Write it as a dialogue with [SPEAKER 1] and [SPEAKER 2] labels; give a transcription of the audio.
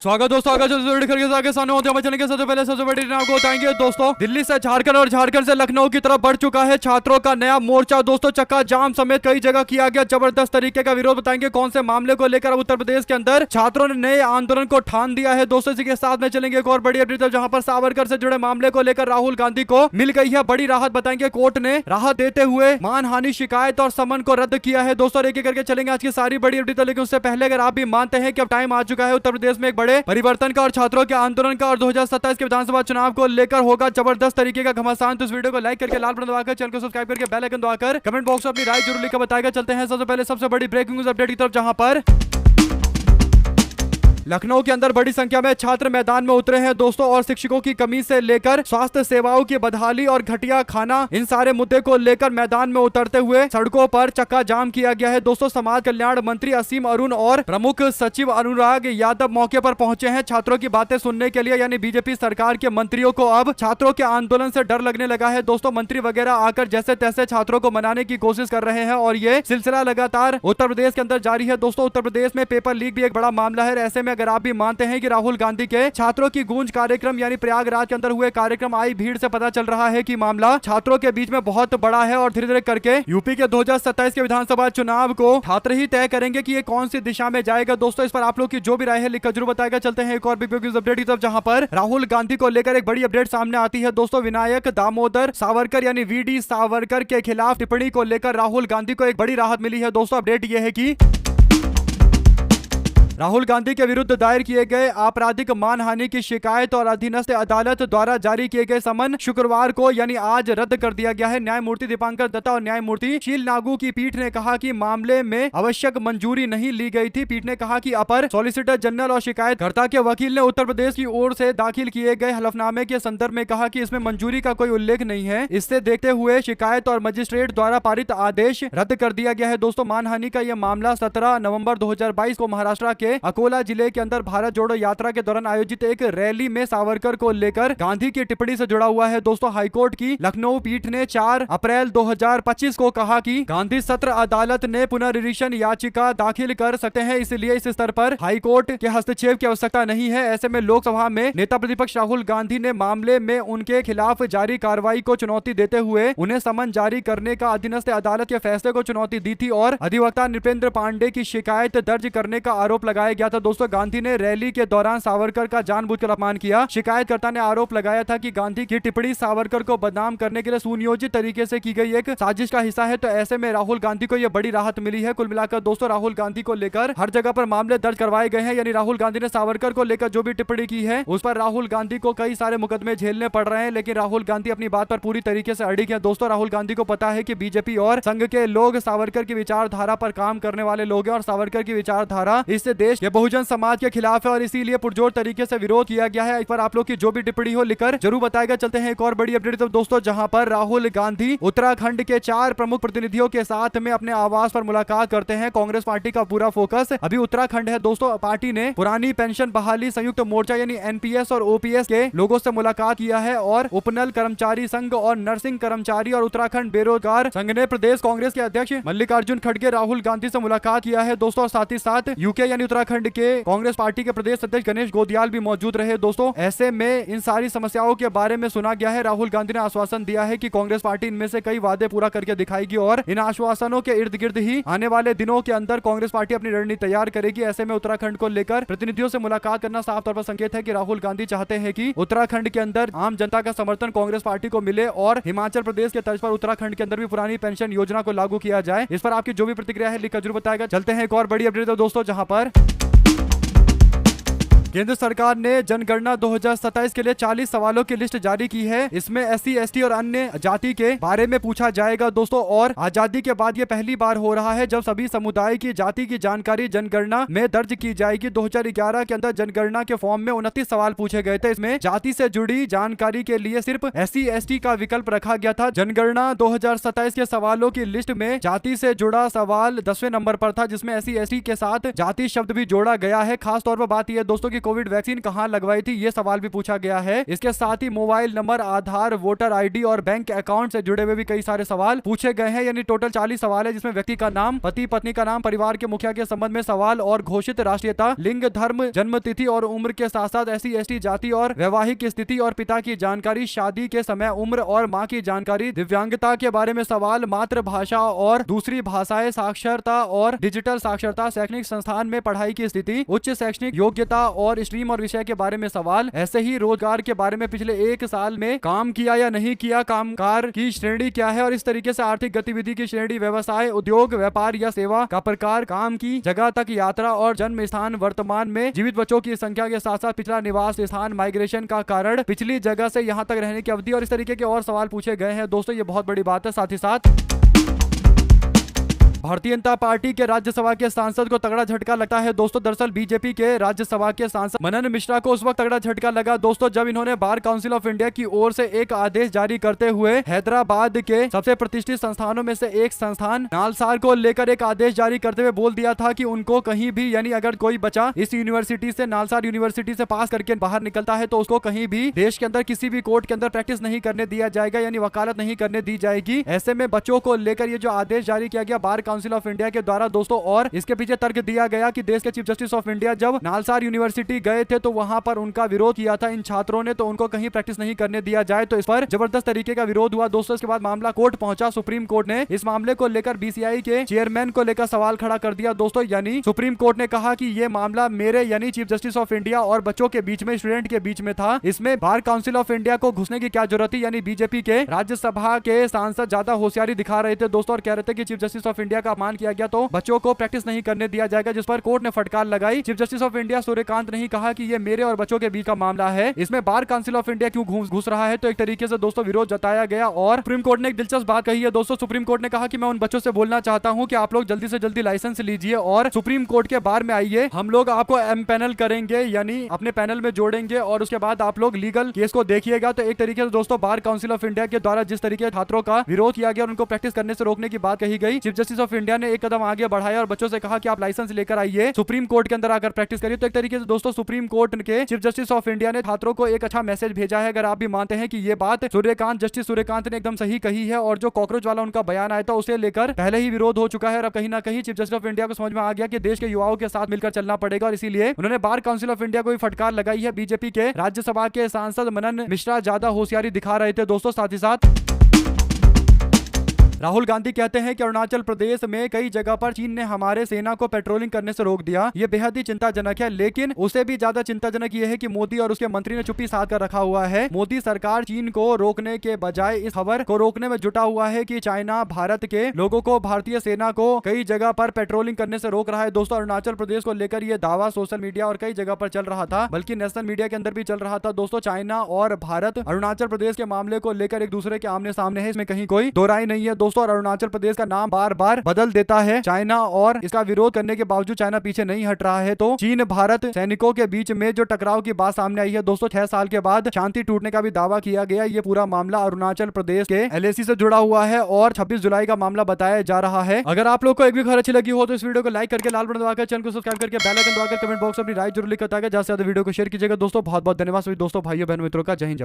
[SPEAKER 1] स्वागत आगे सामने होते हैं चैनल के सबसे पहले सबसे बड़ी आपको बताएंगे दोस्तों। दिल्ली से झारखंड और झारखंड से लखनऊ की तरफ बढ़ चुका है छात्रों का नया मोर्चा। दोस्तों चक्का जाम समेत कई जगह किया गया जबरदस्त तरीके का विरोध। बताएंगे कौन से मामले को लेकर अब उत्तर प्रदेश के अंदर छात्रों ने नए आंदोलन को ठान दिया है। दोस्तों इसी के साथ में चलेंगे एक और बड़ी अपडेट जहां पर सावरकर से जुड़े मामले को लेकर राहुल गांधी को मिल गई है बड़ी राहत। बताएंगे कोर्ट ने राहत देते हुए मानहानि शिकायत और समन को रद्द किया है। दोस्तों एक एक करके चलेंगे आज की सारी बड़ी अपडेट। लेकिन उससे पहले अगर आप भी मानते हैं कि अब टाइम आ चुका है उत्तर प्रदेश में एक बड़े परिवर्तन का, छात्रों के आंदोलन का और 2027 के विधानसभा चुनाव को लेकर होगा जबरदस्त तरीके का घमासान, तो इस वीडियो को लाइक करके लाल बटन दबाकर चैनल को सब्सक्राइब करके बेल आइकन दबाकर कमेंट बॉक्स में अपनी राय जरूर लिखकर बताएगा। चलते हैं सबसे पहले सबसे बड़ी ब्रेकिंग न्यूज अपडेट की तरफ, जहां पर लखनऊ के अंदर बड़ी संख्या में छात्र मैदान में उतरे हैं दोस्तों। और शिक्षकों की कमी से लेकर स्वास्थ्य सेवाओं की बदहाली और घटिया खाना, इन सारे मुद्दे को लेकर मैदान में उतरते हुए सड़कों पर चक्का जाम किया गया है। दोस्तों समाज कल्याण मंत्री असीम अरुण और प्रमुख सचिव अनुराग यादव मौके पर पहुंचे हैं छात्रों की बातें सुनने के लिए। यानी बीजेपी सरकार के मंत्रियों को अब छात्रों के आंदोलन से डर लगने लगा है। दोस्तों मंत्री वगैरह आकर जैसे तैसे छात्रों को मनाने की कोशिश कर रहे हैं और ये सिलसिला लगातार उत्तर प्रदेश के अंदर जारी है। दोस्तों उत्तर प्रदेश में पेपर लीक भी एक बड़ा मामला है। ऐसे में अगर आप भी मानते हैं कि राहुल गांधी के छात्रों की गूंज कार्यक्रम यानी प्रयागराज के अंदर हुए कार्यक्रम आई भीड़ से पता चल रहा है कि मामला छात्रों के बीच में बहुत बड़ा है और धीरे धीरे करके यूपी के 2027 के विधानसभा चुनाव को छात्र ही तय करेंगे कि ये कौन सी दिशा में जाएगा। दोस्तों इस पर आप लोग की जो भी राय है लिखकर जरूर बताएगा। चलते हैं एक और बिग न्यूज अपडेट की तरफ, जहां पर राहुल गांधी को लेकर एक बड़ी अपडेट सामने आती है। दोस्तों विनायक दामोदर सावरकर यानी वीडी सावरकर के खिलाफ टिप्पणी को लेकर राहुल गांधी को एक बड़ी राहत मिली है। दोस्तों अपडेट यह है कि राहुल गांधी के विरुद्ध दायर किए गए आपराधिक मानहानि की शिकायत और अधीनस्थ अदालत द्वारा जारी किए गए समन शुक्रवार को यानी आज रद्द कर दिया गया है। न्यायमूर्ति दीपांकर दत्ता और न्यायमूर्ति शील नागू की पीठ ने कहा कि मामले में आवश्यक मंजूरी नहीं ली गई थी। पीठ ने कहा कि अपर सॉलिसिटर जनरल और शिकायतकर्ता के वकील ने उत्तर प्रदेश की ओर से दाखिल किए गए हलफनामे के संदर्भ में कहा कि इसमें मंजूरी का कोई उल्लेख नहीं है। इससे देखते हुए शिकायत और मजिस्ट्रेट द्वारा पारित आदेश रद्द कर दिया गया है। दोस्तों मानहानि का यह मामला 17 नवंबर 2022 को महाराष्ट्र के अकोला जिले के अंदर भारत जोड़ो यात्रा के दौरान आयोजित एक रैली में सावरकर को लेकर गांधी की टिप्पणी से जुड़ा हुआ है। दोस्तों हाईकोर्ट की लखनऊ पीठ ने 4 अप्रैल 2025 को कहा कि गांधी सत्र अदालत ने पुनर्निरीक्षण याचिका दाखिल कर सकते हैं, इसलिए इस स्तर पर हाईकोर्ट के हस्तक्षेप की आवश्यकता नहीं है। ऐसे में लोकसभा में नेता प्रतिपक्ष राहुल गांधी ने मामले में उनके खिलाफ जारी कार्रवाई को चुनौती देते हुए उन्हें समन जारी करने का अधीनस्थ अदालत के फैसले को चुनौती दी थी और अधिवक्ता नृपेंद्र पांडे की शिकायत दर्ज करने का आरोप लगाया गया था। दोस्तों गांधी ने रैली के दौरान सावरकर का जानबूझकर अपमान किया। शिकायतकर्ता ने आरोप लगाया था कि गांधी की टिप्पणी सावरकर को बदनाम करने के लिए सुनियोजित तरीके से की गई एक साजिश का हिस्सा है। तो ऐसे में राहुल गांधी को यह बड़ी राहत मिली है। कुल मिलाकर दोस्तों राहुल गांधी को लेकर हर जगह पर मामले दर्ज करवाए गए हैं। यानी राहुल गांधी ने सावरकर को लेकर जो भी टिप्पणी की है उस पर राहुल गांधी को कई सारे मुकदमे झेलने पड़ रहे हैं, लेकिन राहुल गांधी अपनी बात पर पूरी तरीके से अड़िग है। दोस्तों राहुल गांधी को पता है कि बीजेपी और संघ के लोग सावरकर की विचारधारा पर काम करने वाले लोग हैं और सावरकर की विचारधारा इस देश के बहुजन समाज के खिलाफ है और इसीलिए पुरजोर तरीके से विरोध किया गया है। इस पर आप लोग की जो भी टिप्पणी हो लिखकर जरूर बताएगा। चलते हैं एक और बड़ी अपडेट दोस्तों, जहां पर राहुल गांधी उत्तराखंड के 4 प्रमुख प्रतिनिधियों के साथ में अपने आवास पर मुलाकात करते हैं। कांग्रेस पार्टी का पूरा फोकस अभी उत्तराखंड है। दोस्तों पार्टी ने पुरानी पेंशन बहाली संयुक्त मोर्चा यानी एनपीएस और ओपीएस के लोगों से मुलाकात किया है और उपनल कर्मचारी संघ और नर्सिंग कर्मचारी और उत्तराखंड बेरोजगार संघ ने प्रदेश कांग्रेस के अध्यक्ष मल्लिकार्जुन खड़गे राहुल गांधी से मुलाकात किया है। दोस्तों साथ ही साथ यूके यानी उत्तराखंड के कांग्रेस पार्टी के प्रदेश अध्यक्ष गणेश गोदियाल भी मौजूद रहे। दोस्तों ऐसे में इन सारी समस्याओं के बारे में सुना गया है। राहुल गांधी ने आश्वासन दिया है कि कांग्रेस पार्टी इनमें से कई वादे पूरा करके दिखाएगी और इन आश्वासनों के इर्द गिर्द ही आने वाले दिनों के अंदर कांग्रेस पार्टी अपनी रणनीति तैयार करेगी। ऐसे में उत्तराखंड को लेकर प्रतिनिधियों से मुलाकात करना साफ तौर पर संकेत है कि राहुल गांधी चाहते हैं कि उत्तराखंड के अंदर आम जनता का समर्थन कांग्रेस पार्टी को मिले और हिमाचल प्रदेश के तर्ज पर उत्तराखंड के अंदर भी पुरानी पेंशन योजना को लागू किया जाए। इस पर आपकी जो भी प्रतिक्रिया है लिखकर जरूर बताएगा। चलते हैं एक और बड़ी अपडेट दोस्तों, जहां पर केंद्र सरकार ने जनगणना 2027 के लिए 40 सवालों की लिस्ट जारी की है। इसमें एससी, एसटी और अन्य जाति के बारे में पूछा जाएगा दोस्तों। और आजादी के बाद ये पहली बार हो रहा है जब सभी समुदाय की जाति की जानकारी जनगणना में दर्ज की जाएगी। 2011 के अंदर जनगणना के फॉर्म में 29 सवाल पूछे गए थे। इसमें जाति से जुड़ी जानकारी के लिए सिर्फ एससी, एसटी का विकल्प रखा गया था। जनगणना 2027 के सवालों की लिस्ट में जाति से जुड़ा सवाल 10वें नंबर पर था, जिसमें एससी, एसटी के साथ जाति शब्द भी जोड़ा गया है। खास तौर पर बात यह दोस्तों की कोविड वैक्सीन कहां लगवाई थी, ये सवाल भी पूछा गया है। इसके साथ ही मोबाइल नंबर, आधार, वोटर आईडी और बैंक अकाउंट से जुड़े हुए भी कई सारे सवाल पूछे गए हैं। यानी टोटल 40 सवाल है, जिसमें व्यक्ति का नाम, पति पत्नी का नाम, परिवार के मुखिया के संबंध में सवाल और घोषित राष्ट्रीयता, लिंग, धर्म, जन्म तिथि और उम्र के साथ साथ SC ST जाति और वैवाहिक स्थिति और पिता की जानकारी, शादी के समय, उम्र और मां की जानकारी, दिव्यांगता के बारे में सवाल, मातृभाषा और दूसरी भाषाएं, साक्षरता और डिजिटल साक्षरता, शैक्षणिक संस्थान में पढ़ाई की स्थिति, उच्च शैक्षणिक योग्यता और स्ट्रीम और विषय के बारे में सवाल। ऐसे ही रोजगार के बारे में पिछले 1 साल में काम किया या नहीं किया, कामगार की श्रेणी क्या है, और इस तरीके से आर्थिक गतिविधि की श्रेणी, व्यवसाय, उद्योग, व्यापार या सेवा का प्रकार, काम की जगह तक यात्रा और जन्म स्थान, वर्तमान में जीवित बच्चों की संख्या के साथ साथ पिछला निवास स्थान, माइग्रेशन का कारण, पिछली जगह से यहां तक रहने की अवधि और इस तरीके के और सवाल पूछे गए हैं। दोस्तों ये बहुत बड़ी बात है। साथ ही साथ भारतीय जनता पार्टी के राज्यसभा के सांसद को तगड़ा झटका लगता है। दोस्तों दरअसल बीजेपी के राज्यसभा के सांसद मनन मिश्रा को उस वक्त तगड़ा झटका लगा दोस्तों, जब इन्होंने बार काउंसिल ऑफ इंडिया की ओर से एक आदेश जारी करते हुए हैदराबाद के सबसे प्रतिष्ठित संस्थानों में से एक संस्थान नालसार को लेकर एक आदेश जारी करते हुए बोल दिया था कि उनको कहीं भी, यानी अगर कोई बच्चा इस यूनिवर्सिटी से, नालसार यूनिवर्सिटी से पास करके बाहर निकलता है तो उसको कहीं भी देश के अंदर किसी भी कोर्ट के अंदर प्रैक्टिस नहीं करने दिया जाएगा, यानी वकालत नहीं करने दी जाएगी। ऐसे में बच्चों को लेकर ये जो आदेश जारी किया गया बार काउंसिल ऑफ इंडिया के द्वारा दोस्तों, और इसके पीछे तर्क दिया गया कि देश के चीफ जस्टिस ऑफ इंडिया जब नालसार यूनिवर्सिटी गए थे तो वहां पर उनका विरोध किया था इन छात्रों ने, तो उनको कहीं प्रैक्टिस नहीं करने दिया जाए, तो इस पर जबरदस्त तरीके का विरोध हुआ दोस्तों। इसके बाद मामला कोर्ट पहुंचा, सुप्रीम कोर्ट ने इस मामले को लेकर BCI के चेयरमैन को लेकर सवाल खड़ा कर दिया दोस्तों, यानी सुप्रीम कोर्ट ने कहा कि ये मामला मेरे यानी चीफ जस्टिस ऑफ इंडिया और बच्चों के बीच में, स्टूडेंट के बीच में था, इसमें बार काउंसिल ऑफ इंडिया को घुसने की क्या जरूरत थी। यानी बीजेपी के राज्यसभा के सांसद ज्यादा होशियारी दिखा रहे थे दोस्तों और कह रहे थे कि चीफ जस्टिस ऑफ इंडिया का अपमान किया गया तो बच्चों को प्रैक्टिस नहीं करने दिया जाएगा, जिस पर कोर्ट ने फटकार लगाई। Chief justice of India Suryakant ने ही कहा कि ये मेरे और बच्चों के बीच का मामला है, इसमें बार काउंसिल ऑफ इंडिया क्यों घुस रहा है। तो एक तरीके से दोस्तों विरोध जताया गया और सुप्रीम कोर्ट ने एक दिलचस्प बात कही है दोस्तों। सुप्रीम कोर्ट ने कहा कि मैं उन बच्चों से बोलना चाहता हूं कि आप लोग जल्दी से जल्दी लाइसेंस लीजिए और सुप्रीम कोर्ट के बार में आइए, हम लोग आपको एमपैनल करेंगे, यानी अपने पैनल में जोड़ेंगे और उसके बाद आप लोग लीगल केस को देखिएगा। तो एक तरीके से दोस्तों बार काउंसिल ऑफ इंडिया के द्वारा जिस तरीके छात्रों का विरोध किया गया और उनको प्रैक्टिस करने से रोकने की बात कही गई, चीफ जस्टिस ऑफ इंडिया ने एक कदम आगे बढ़ाया और बच्चों से कहा कि आप लाइसेंस लेकर आइए, सुप्रीम कोर्ट के अंदर आकर प्रैक्टिस करिए। तो एक तरीके से दोस्तों सुप्रीम कोर्ट के चीफ जस्टिस ऑफ इंडिया ने छात्रों को एक अच्छा मैसेज भेजा है। अगर आप भी मानते हैं कि ये बात जस्टिस सूर्यकांत ने एकदम सही कही है और जो कॉकरोच वाला उनका बयान आया था उसे लेकर पहले ही विरोध हो चुका है और अब कहीं ना कहीं चीफ जस्टिस ऑफ इंडिया को समझ में आ गया कि देश के युवाओं के साथ मिलकर चलना पड़ेगा और इसीलिए उन्होंने बार काउंसिल ऑफ इंडिया को भी फटकार लगाई है। बीजेपी के राज्यसभा के सांसद मनन मिश्रा ज्यादा होशियारी दिखा रहे थे दोस्तों। साथ ही साथ राहुल गांधी कहते हैं कि अरुणाचल प्रदेश में कई जगह पर चीन ने हमारे सेना को पेट्रोलिंग करने से रोक दिया, ये बेहद ही चिंताजनक है, लेकिन उसे भी ज्यादा चिंताजनक ये है कि मोदी और उसके मंत्री ने चुप्पी साध कर रखा हुआ है। मोदी सरकार चीन को रोकने के बजाय इस खबर को रोकने में जुटा हुआ है कि चाइना भारत के लोगों को, भारतीय सेना को कई जगह पर पेट्रोलिंग करने से रोक रहा है। दोस्तों अरुणाचल प्रदेश को लेकर ये दावा सोशल मीडिया और कई जगह पर चल रहा था, बल्कि नेशनल मीडिया के अंदर भी चल रहा था दोस्तों। चाइना और भारत अरुणाचल प्रदेश के मामले को लेकर एक दूसरे के आमने सामने है, इसमें कहीं कोई दो राय नहीं है दोस्तों। और अरुणाचल प्रदेश का नाम बार बार बदल देता है चाइना और इसका विरोध करने के बावजूद चाइना पीछे नहीं हट रहा है। तो चीन भारत सैनिकों के बीच में जो टकराव की बात सामने आई है दोस्तों, 6 साल के बाद शांति टूटने का भी दावा किया गया। ये पूरा मामला अरुणाचल प्रदेश के LAC से जुड़ा हुआ है और 26 जुलाई का मामला बताया जा रहा है। अगर आप लोग को एक भी खबर अच्छी लगी हो तो इस वीडियो को लाइक करके, लाल बटन दबाकर, चैनल को सब्सक्राइब करके, बेल आइकन दबाकर कमेंट बॉक्स में अपनी राय जरूर लिखकर ज्यादा से ज्यादा वीडियो को शेयर कीजिएगा दोस्तों। बहुत बहुत धन्यवाद सभी दोस्तों, भाइयों बहनों मित्रों का। जय हिंद।